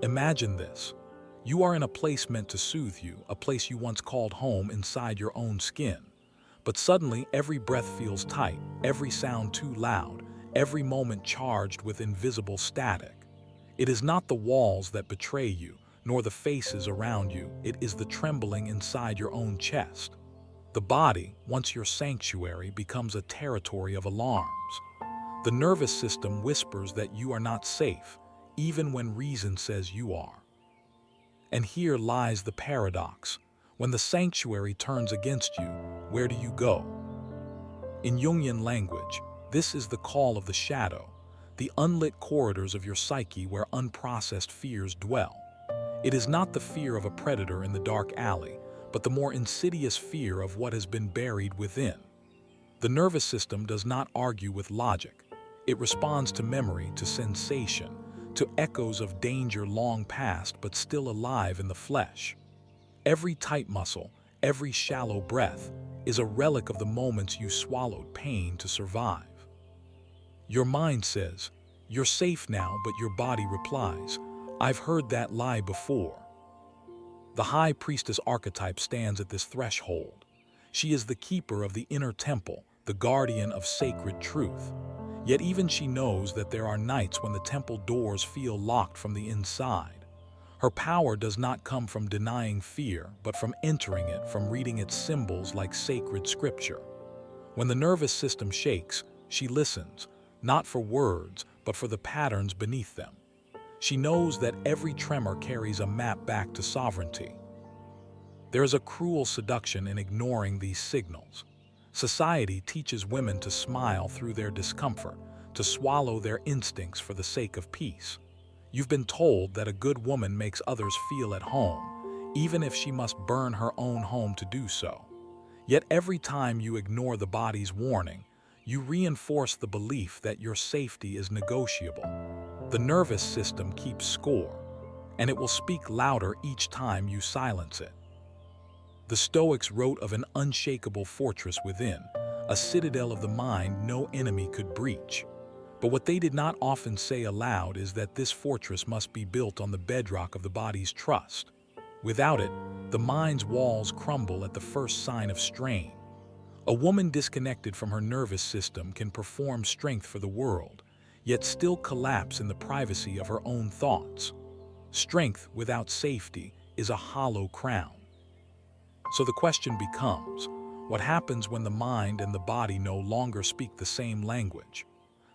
Imagine this. You are in a place meant to soothe you, a place you once called home inside your own skin. But suddenly, every breath feels tight, every sound too loud, every moment charged with invisible static. It is not the walls that betray you, nor the faces around you, it is the trembling inside your own chest. The body, once your sanctuary, becomes a territory of alarms. The nervous system whispers that you are not safe, even when reason says you are. And here lies the paradox. When the sanctuary turns against you, where do you go? In Jungian language, this is the call of the shadow, the unlit corridors of your psyche where unprocessed fears dwell. It is not the fear of a predator in the dark alley, but the more insidious fear of what has been buried within. The nervous system does not argue with logic. It responds to memory, to sensation, to echoes of danger long past but still alive in the flesh. Every tight muscle, every shallow breath, is a relic of the moments you swallowed pain to survive. Your mind says, "You're safe now," but your body replies, "I've heard that lie before." The high priestess archetype stands at this threshold. She is the keeper of the inner temple, the guardian of sacred truth. Yet even she knows that there are nights when the temple doors feel locked from the inside. Her power does not come from denying fear, but from entering it, from reading its symbols like sacred scripture. When the nervous system shakes, she listens, not for words, but for the patterns beneath them. She knows that every tremor carries a map back to sovereignty. There is a cruel seduction in ignoring these signals. Society teaches women to smile through their discomfort, to swallow their instincts for the sake of peace. You've been told that a good woman makes others feel at home, even if she must burn her own home to do so. Yet every time you ignore the body's warning, you reinforce the belief that your safety is negotiable. The nervous system keeps score, and it will speak louder each time you silence it. The Stoics wrote of an unshakable fortress within, a citadel of the mind no enemy could breach. But what they did not often say aloud is that this fortress must be built on the bedrock of the body's trust. Without it, the mind's walls crumble at the first sign of strain. A woman disconnected from her nervous system can perform strength for the world, yet still collapse in the privacy of her own thoughts. Strength without safety is a hollow crown. So the question becomes, what happens when the mind and the body no longer speak the same language?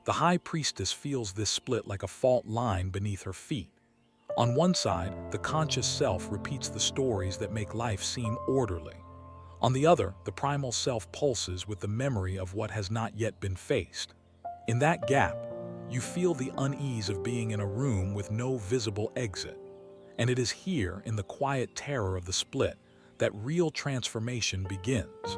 The high priestess feels this split like a fault line beneath her feet. On one side, the conscious self repeats the stories that make life seem orderly. On the other, the primal self pulses with the memory of what has not yet been faced. In that gap, you feel the unease of being in a room with no visible exit. And it is here, in the quiet terror of the split, that real transformation begins.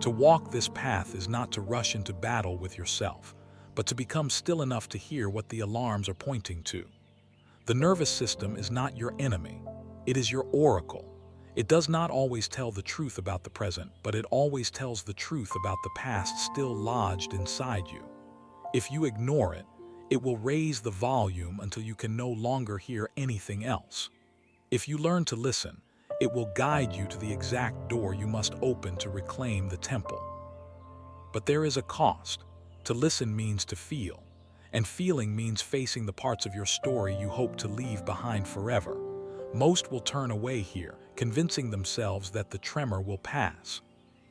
To walk this path is not to rush into battle with yourself, but to become still enough to hear what the alarms are pointing to. The nervous system is not your enemy. It is your oracle. It does not always tell the truth about the present, but it always tells the truth about the past still lodged inside you. If you ignore it, it will raise the volume until you can no longer hear anything else. If you learn to listen, it will guide you to the exact door you must open to reclaim the temple. But there is a cost. To listen means to feel, and feeling means facing the parts of your story you hope to leave behind forever. Most will turn away here, convincing themselves that the tremor will pass.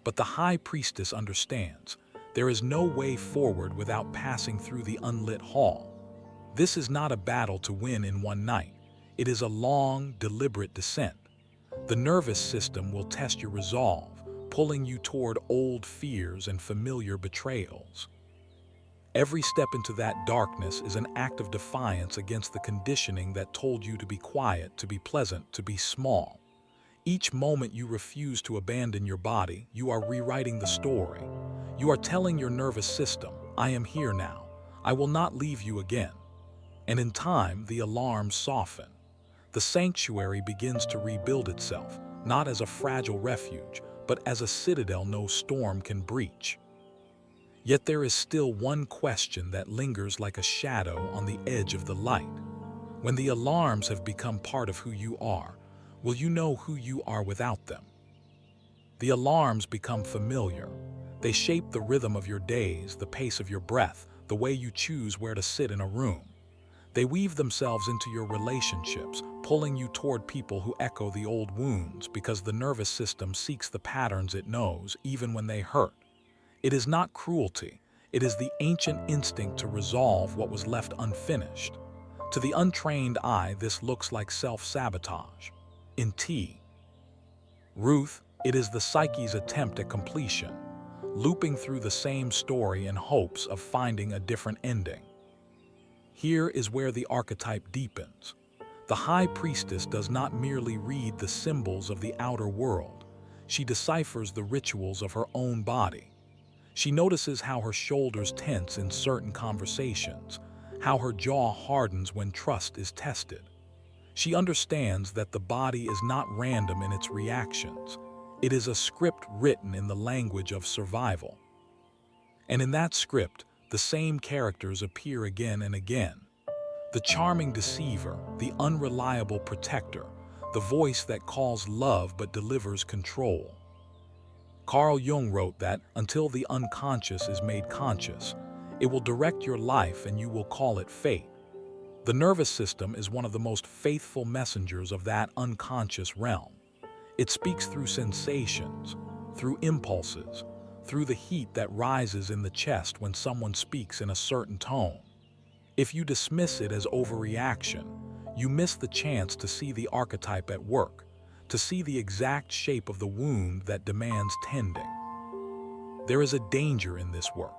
But the high priestess understands. There is no way forward without passing through the unlit hall. This is not a battle to win in one night. It is a long, deliberate descent. The nervous system will test your resolve, pulling you toward old fears and familiar betrayals. Every step into that darkness is an act of defiance against the conditioning that told you to be quiet, to be pleasant, to be small. Each moment you refuse to abandon your body, you are rewriting the story. You are telling your nervous system, "I am here now. I will not leave you again." And in time, the alarms soften. The sanctuary begins to rebuild itself, not as a fragile refuge, but as a citadel no storm can breach. Yet there is still one question that lingers like a shadow on the edge of the light. When the alarms have become part of who you are, will you know who you are without them? The alarms become familiar. They shape the rhythm of your days, the pace of your breath, the way you choose where to sit in a room. They weave themselves into your relationships, pulling you toward people who echo the old wounds because the nervous system seeks the patterns it knows, even when they hurt. It is not cruelty. It is the ancient instinct to resolve what was left unfinished. To the untrained eye, this looks like self-sabotage. In T. Ruth, it is the psyche's attempt at completion, looping through the same story in hopes of finding a different ending. Here is where the archetype deepens. The high priestess does not merely read the symbols of the outer world. She deciphers the rituals of her own body. She notices how her shoulders tense in certain conversations, how her jaw hardens when trust is tested. She understands that the body is not random in its reactions. It is a script written in the language of survival. And in that script, the same characters appear again and again. The charming deceiver, the unreliable protector, the voice that calls love but delivers control. Carl Jung wrote that until the unconscious is made conscious, it will direct your life and you will call it fate. The nervous system is one of the most faithful messengers of that unconscious realm. It speaks through sensations, through impulses, through the heat that rises in the chest when someone speaks in a certain tone. If you dismiss it as overreaction, you miss the chance to see the archetype at work, to see the exact shape of the wound that demands tending. There is a danger in this work.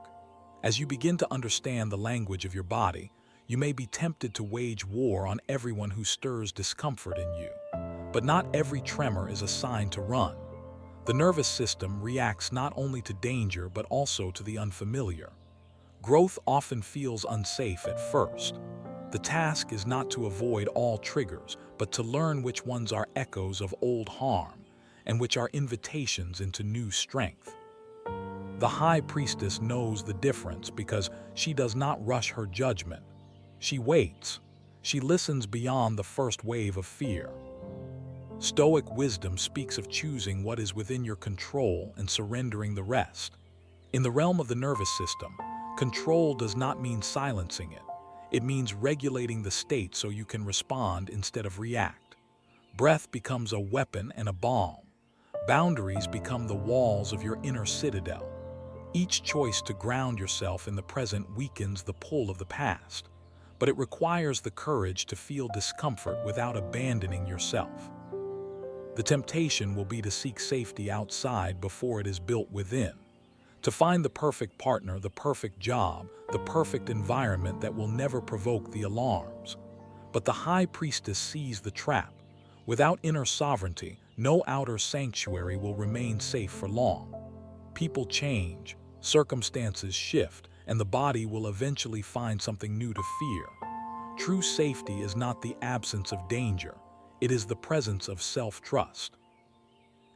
As you begin to understand the language of your body, you may be tempted to wage war on everyone who stirs discomfort in you. But not every tremor is a sign to run. The nervous system reacts not only to danger but also to the unfamiliar. Growth often feels unsafe at first. The task is not to avoid all triggers, but to learn which ones are echoes of old harm and which are invitations into new strength. The high priestess knows the difference because she does not rush her judgment. She waits. She listens beyond the first wave of fear. Stoic wisdom speaks of choosing what is within your control and surrendering the rest. In the realm of the nervous system, control does not mean silencing it. It means regulating the state so you can respond instead of react. Breath becomes a weapon and a balm. Boundaries become the walls of your inner citadel. Each choice to ground yourself in the present weakens the pull of the past, but it requires the courage to feel discomfort without abandoning yourself. The temptation will be to seek safety outside before it is built within, to find the perfect partner, the perfect job, the perfect environment that will never provoke the alarms. But the high priestess sees the trap. Without inner sovereignty, no outer sanctuary will remain safe for long. People change, circumstances shift, and the body will eventually find something new to fear. True safety is not the absence of danger. It is the presence of self-trust.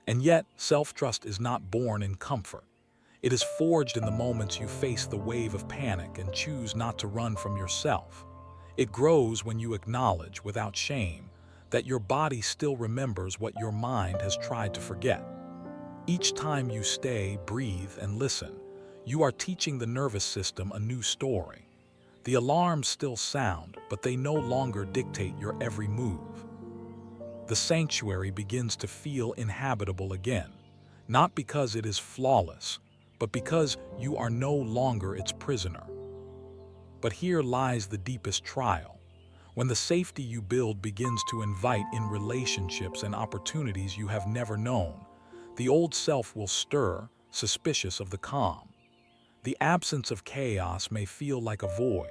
And yet, self-trust is not born in comfort. It is forged in the moments you face the wave of panic and choose not to run from yourself. It grows when you acknowledge, without shame, that your body still remembers what your mind has tried to forget. Each time you stay, breathe, and listen, you are teaching the nervous system a new story. The alarms still sound, but they no longer dictate your every move. The sanctuary begins to feel inhabitable again, not because it is flawless, but because you are no longer its prisoner. But here lies the deepest trial. When the safety you build begins to invite in relationships and opportunities you have never known, the old self will stir, suspicious of the calm. The absence of chaos may feel like a void,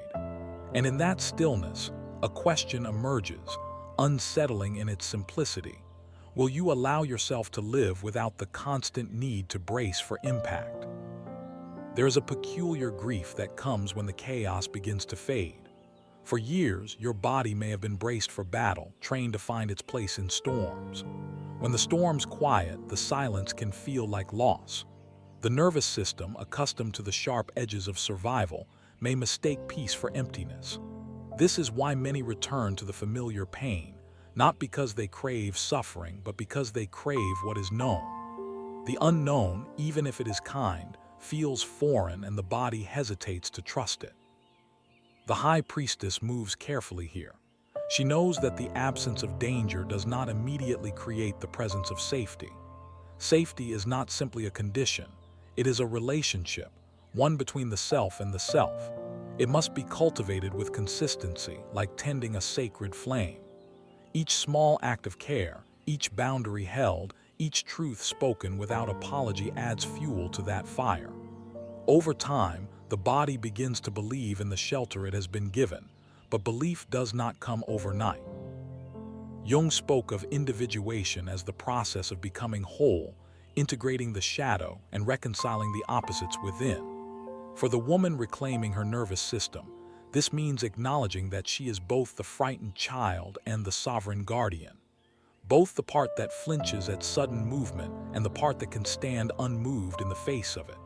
and in that stillness, a question emerges, unsettling in its simplicity. Will you allow yourself to live without the constant need to brace for impact? There is a peculiar grief that comes when the chaos begins to fade. For years, your body may have been braced for battle, trained to find its place in storms. When the storms quiet, the silence can feel like loss. The nervous system, accustomed to the sharp edges of survival, may mistake peace for emptiness. This is why many return to the familiar pain, not because they crave suffering, but because they crave what is known. The unknown, even if it is kind, feels foreign and the body hesitates to trust it. The high priestess moves carefully here. She knows that the absence of danger does not immediately create the presence of safety. Safety is not simply a condition, it is a relationship, one between the self and the self. It must be cultivated with consistency, like tending a sacred flame. Each small act of care, each boundary held, each truth spoken without apology adds fuel to that fire. Over time, the body begins to believe in the shelter it has been given, but belief does not come overnight. Jung spoke of individuation as the process of becoming whole, integrating the shadow and reconciling the opposites within. For the woman reclaiming her nervous system, this means acknowledging that she is both the frightened child and the sovereign guardian, both the part that flinches at sudden movement and the part that can stand unmoved in the face of it.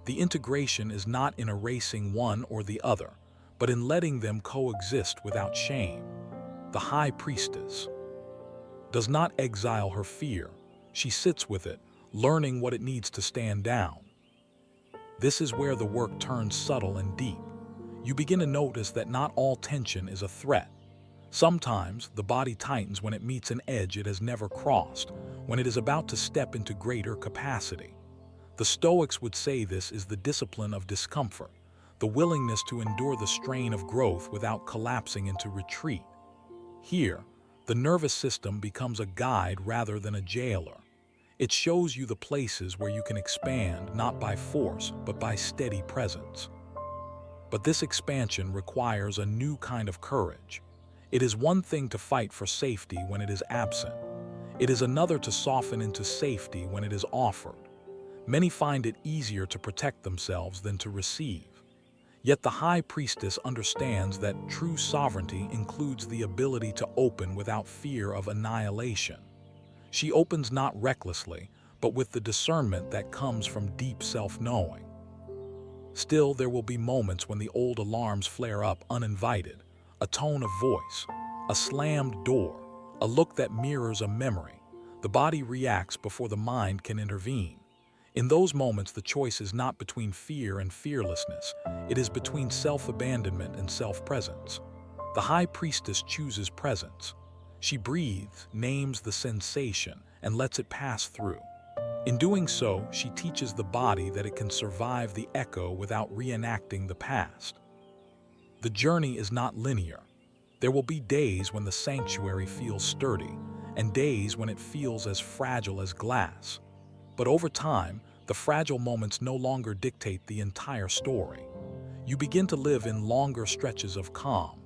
The integration is not in erasing one or the other, but in letting them coexist without shame. The high priestess does not exile her fear. She sits with it, learning what it needs to stand down. This is where the work turns subtle and deep. You begin to notice that not all tension is a threat. Sometimes the body tightens when it meets an edge it has never crossed, when it is about to step into greater capacity. The Stoics would say this is the discipline of discomfort, the willingness to endure the strain of growth without collapsing into retreat. Here, the nervous system becomes a guide rather than a jailer. It shows you the places where you can expand not by force, but by steady presence. But this expansion requires a new kind of courage. It is one thing to fight for safety when it is absent. It is another to soften into safety when it is offered. Many find it easier to protect themselves than to receive. Yet the high priestess understands that true sovereignty includes the ability to open without fear of annihilation. She opens not recklessly, but with the discernment that comes from deep self-knowing. Still, there will be moments when the old alarms flare up uninvited, a tone of voice, a slammed door, a look that mirrors a memory. The body reacts before the mind can intervene. In those moments, the choice is not between fear and fearlessness. It is between self-abandonment and self-presence. The high priestess chooses presence. She breathes, names the sensation, and lets it pass through. In doing so, she teaches the body that it can survive the echo without reenacting the past. The journey is not linear. There will be days when the sanctuary feels sturdy, and days when it feels as fragile as glass. But over time, the fragile moments no longer dictate the entire story. You begin to live in longer stretches of calm,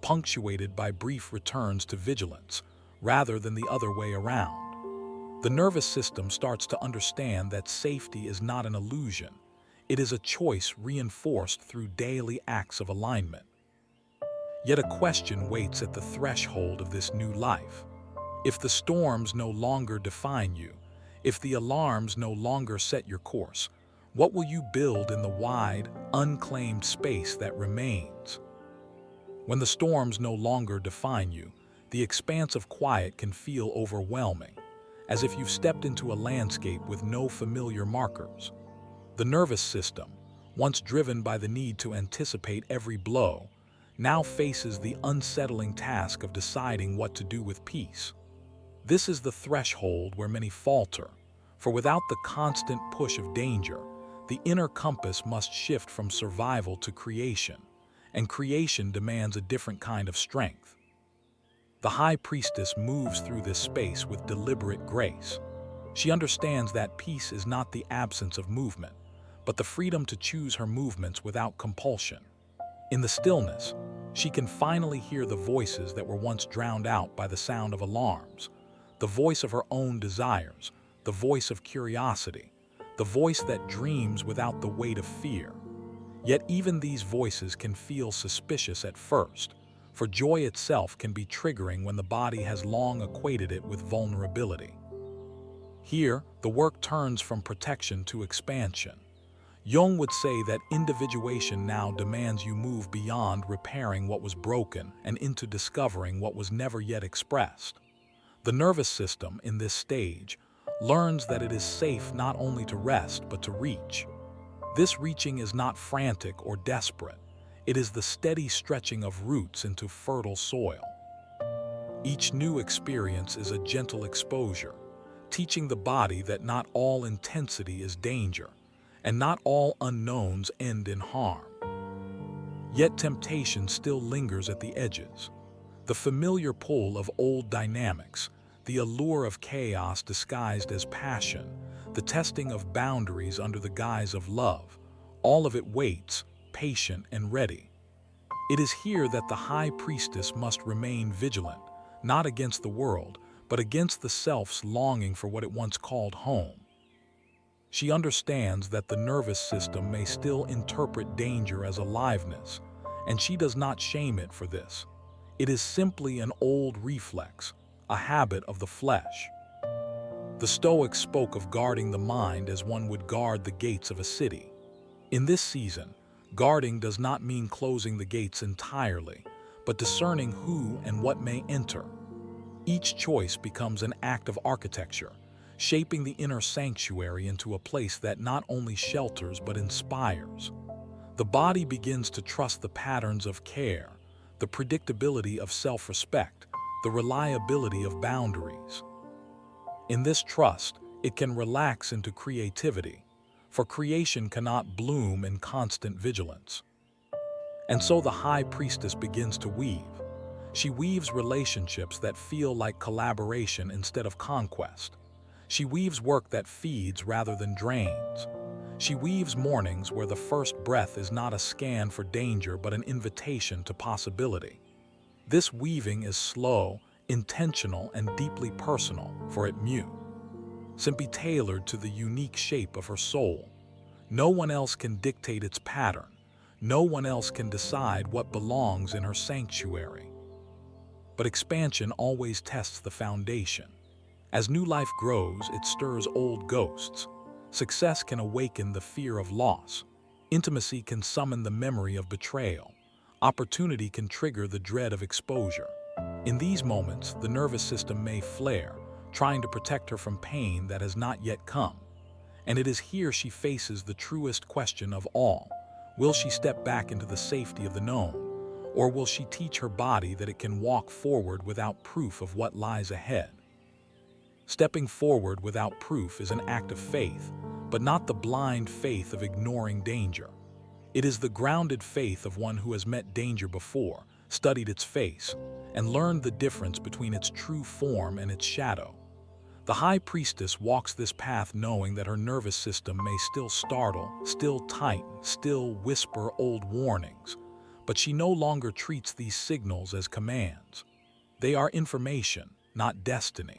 punctuated by brief returns to vigilance, rather than the other way around. The nervous system starts to understand that safety is not an illusion. It is a choice reinforced through daily acts of alignment. Yet a question waits at the threshold of this new life. If the storms no longer define you, if the alarms no longer set your course, what will you build in the wide, unclaimed space that remains? When the storms no longer define you, the expanse of quiet can feel overwhelming, as if you've stepped into a landscape with no familiar markers. The nervous system, once driven by the need to anticipate every blow, now faces the unsettling task of deciding what to do with peace. This is the threshold where many falter, for without the constant push of danger, the inner compass must shift from survival to creation, and creation demands a different kind of strength. The high priestess moves through this space with deliberate grace. She understands that peace is not the absence of movement, but the freedom to choose her movements without compulsion. In the stillness, she can finally hear the voices that were once drowned out by the sound of alarms, the voice of her own desires, the voice of curiosity, the voice that dreams without the weight of fear. Yet even these voices can feel suspicious at first, for joy itself can be triggering when the body has long equated it with vulnerability. Here, the work turns from protection to expansion. Jung would say that individuation now demands you move beyond repairing what was broken and into discovering what was never yet expressed. The nervous system, in this stage, learns that it is safe not only to rest but to reach. This reaching is not frantic or desperate. It is the steady stretching of roots into fertile soil. Each new experience is a gentle exposure, teaching the body that not all intensity is danger, and not all unknowns end in harm. Yet temptation still lingers at the edges. The familiar pull of old dynamics, the allure of chaos disguised as passion, the testing of boundaries under the guise of love, all of it waits, patient and ready. It is here that the high priestess must remain vigilant, not against the world, but against the self's longing for what it once called home. She understands that the nervous system may still interpret danger as aliveness, and she does not shame it for this. It is simply an old reflex, a habit of the flesh. The Stoics spoke of guarding the mind as one would guard the gates of a city. In this season, guarding does not mean closing the gates entirely, but discerning who and what may enter. Each choice becomes an act of architecture, shaping the inner sanctuary into a place that not only shelters but inspires. The body begins to trust the patterns of care, the predictability of self-respect, the reliability of boundaries. In this trust, it can relax into creativity, for creation cannot bloom in constant vigilance. And so the high priestess begins to weave. She weaves relationships that feel like collaboration instead of conquest. She weaves work that feeds rather than drains. She weaves mornings where the first breath is not a scan for danger but an invitation to possibility. This weaving is slow, intentional, and deeply personal, for it simply tailored to the unique shape of her soul. No one else can dictate its pattern. No one else can decide what belongs in her sanctuary. But expansion always tests the foundation. As new life grows, it stirs old ghosts. Success can awaken the fear of loss. Intimacy can summon the memory of betrayal. Opportunity can trigger the dread of exposure. In these moments, the nervous system may flare, trying to protect her from pain that has not yet come. And it is here she faces the truest question of all. Will she step back into the safety of the known? Or will she teach her body that it can walk forward without proof of what lies ahead? Stepping forward without proof is an act of faith, but not the blind faith of ignoring danger. It is the grounded faith of one who has met danger before, studied its face, and learned the difference between its true form and its shadow. The high priestess walks this path knowing that her nervous system may still startle, still tighten, still whisper old warnings, but she no longer treats these signals as commands. They are information, not destiny.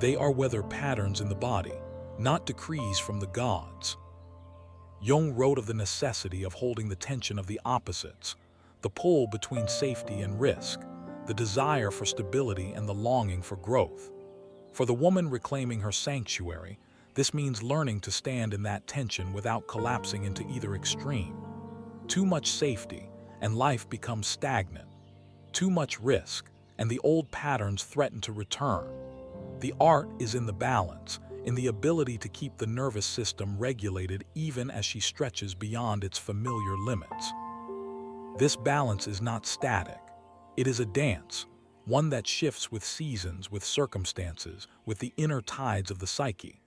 They are weather patterns in the body, not decrees from the gods. Jung wrote of the necessity of holding the tension of the opposites, the pull between safety and risk, the desire for stability and the longing for growth. For the woman reclaiming her sanctuary, this means learning to stand in that tension without collapsing into either extreme. Too much safety, and life becomes stagnant. Too much risk, and the old patterns threaten to return. The art is in the balance, in the ability to keep the nervous system regulated even as she stretches beyond its familiar limits. This balance is not static. It is a dance, one that shifts with seasons, with circumstances, with the inner tides of the psyche.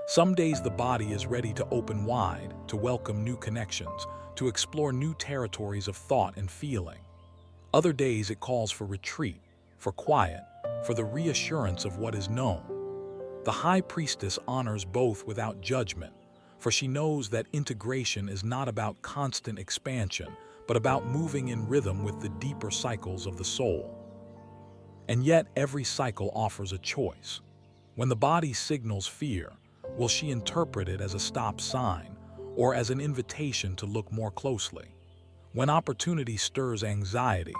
Some days the body is ready to open wide, to welcome new connections, to explore new territories of thought and feeling. Other days it calls for retreat, for quiet, for the reassurance of what is known. The high priestess honors both without judgment, for she knows that integration is not about constant expansion, but about moving in rhythm with the deeper cycles of the soul. And yet every cycle offers a choice. When the body signals fear, will she interpret it as a stop sign or as an invitation to look more closely? When opportunity stirs anxiety,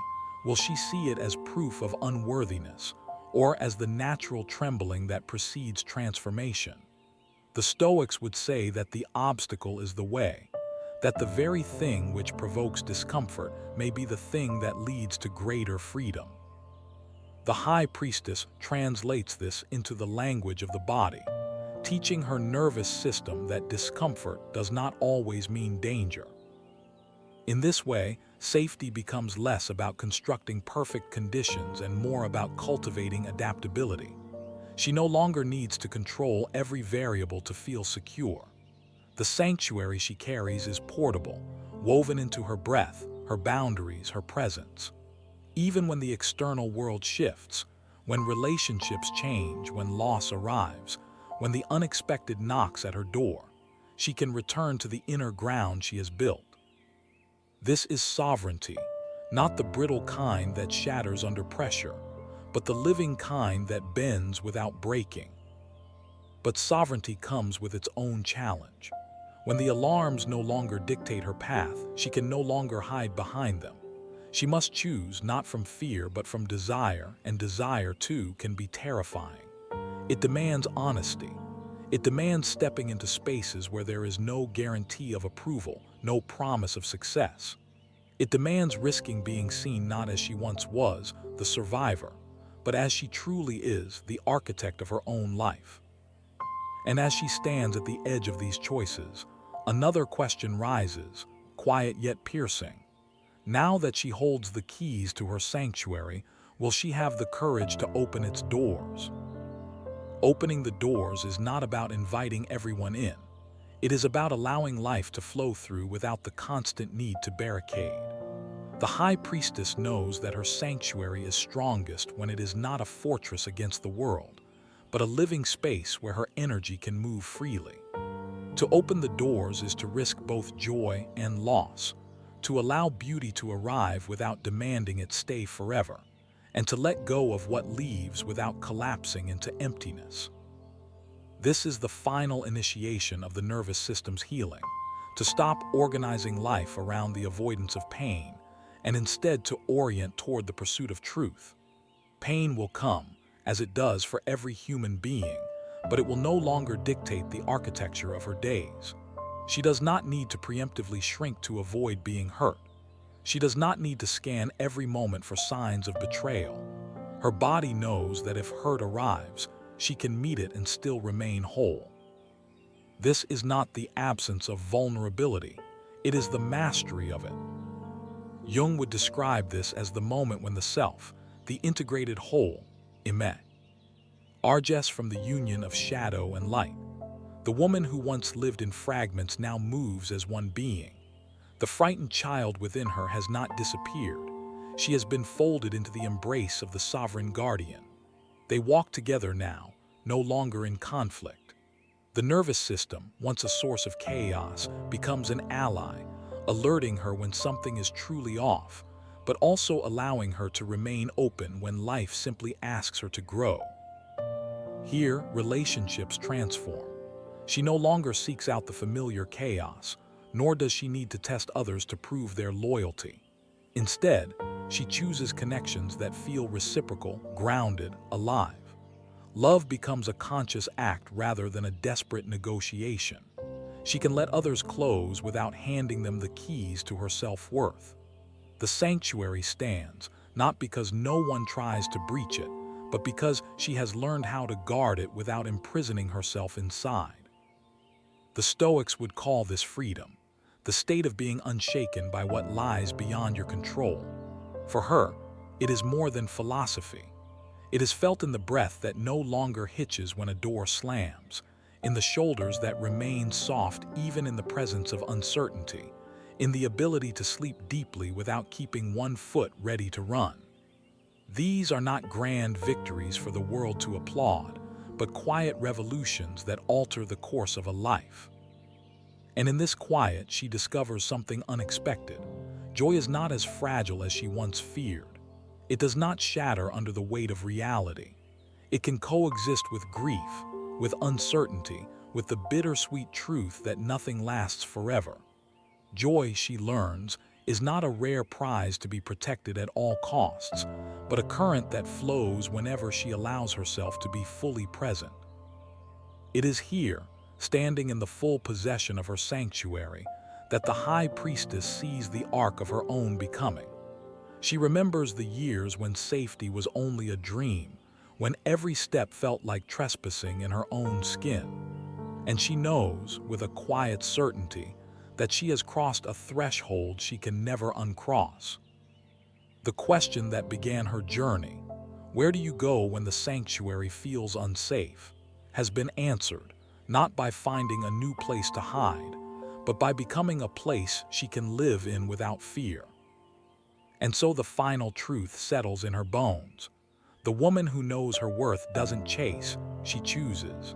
will she see it as proof of unworthiness or as the natural trembling that precedes transformation? The Stoics would say that the obstacle is the way, that the very thing which provokes discomfort may be the thing that leads to greater freedom. The High Priestess translates this into the language of the body, teaching her nervous system that discomfort does not always mean danger. In this way, safety becomes less about constructing perfect conditions and more about cultivating adaptability. She no longer needs to control every variable to feel secure. The sanctuary she carries is portable, woven into her breath, her boundaries, her presence. Even when the external world shifts, when relationships change, when loss arrives, when the unexpected knocks at her door, she can return to the inner ground she has built. This is sovereignty, not the brittle kind that shatters under pressure, but the living kind that bends without breaking. But sovereignty comes with its own challenge. When the alarms no longer dictate her path, she can no longer hide behind them. She must choose not from fear but from desire, and desire too can be terrifying. It demands honesty. It demands stepping into spaces where there is no guarantee of approval, no promise of success. It demands risking being seen not as she once was, the survivor, but as she truly is, the architect of her own life. And as she stands at the edge of these choices, another question rises, quiet yet piercing. Now that she holds the keys to her sanctuary, will she have the courage to open its doors? Opening the doors is not about inviting everyone in. It is about allowing life to flow through without the constant need to barricade. The High Priestess knows that her sanctuary is strongest when it is not a fortress against the world, but a living space where her energy can move freely. To open the doors is to risk both joy and loss, to allow beauty to arrive without demanding it stay forever, and to let go of what leaves without collapsing into emptiness. This is the final initiation of the nervous system's healing, to stop organizing life around the avoidance of pain, and instead to orient toward the pursuit of truth. Pain will come, as it does for every human being, but it will no longer dictate the architecture of her days. She does not need to preemptively shrink to avoid being hurt. She does not need to scan every moment for signs of betrayal. Her body knows that if hurt arrives, she can meet it and still remain whole. This is not the absence of vulnerability, it is the mastery of it. Jung would describe this as the moment when the self, the integrated whole, emerges from the union of shadow and light. The woman who once lived in fragments now moves as one being. The frightened child within her has not disappeared. She has been folded into the embrace of the sovereign guardian. They walk together now, no longer in conflict. The nervous system, once a source of chaos, becomes an ally, alerting her when something is truly off, but also allowing her to remain open when life simply asks her to grow. Here, relationships transform. She no longer seeks out the familiar chaos, nor does she need to test others to prove their loyalty. Instead, she chooses connections that feel reciprocal, grounded, alive. Love becomes a conscious act rather than a desperate negotiation. She can let others close without handing them the keys to her self-worth. The sanctuary stands, not because no one tries to breach it, but because she has learned how to guard it without imprisoning herself inside. The Stoics would call this freedom, the state of being unshaken by what lies beyond your control. For her, it is more than philosophy. It is felt in the breath that no longer hitches when a door slams, in the shoulders that remain soft even in the presence of uncertainty, in the ability to sleep deeply without keeping one foot ready to run. These are not grand victories for the world to applaud, but quiet revolutions that alter the course of a life. And in this quiet, she discovers something unexpected. Joy is not as fragile as she once feared. It does not shatter under the weight of reality. It can coexist with grief, with uncertainty, with the bittersweet truth that nothing lasts forever. Joy, she learns, is not a rare prize to be protected at all costs, but a current that flows whenever she allows herself to be fully present. It is here, standing in the full possession of her sanctuary, that the high priestess sees the arc of her own becoming. She remembers the years when safety was only a dream, when every step felt like trespassing in her own skin. And she knows, with a quiet certainty, that she has crossed a threshold she can never uncross. The question that began her journey, where do you go when the sanctuary feels unsafe, has been answered, not by finding a new place to hide, but by becoming a place she can live in without fear. And so the final truth settles in her bones. The woman who knows her worth doesn't chase, she chooses.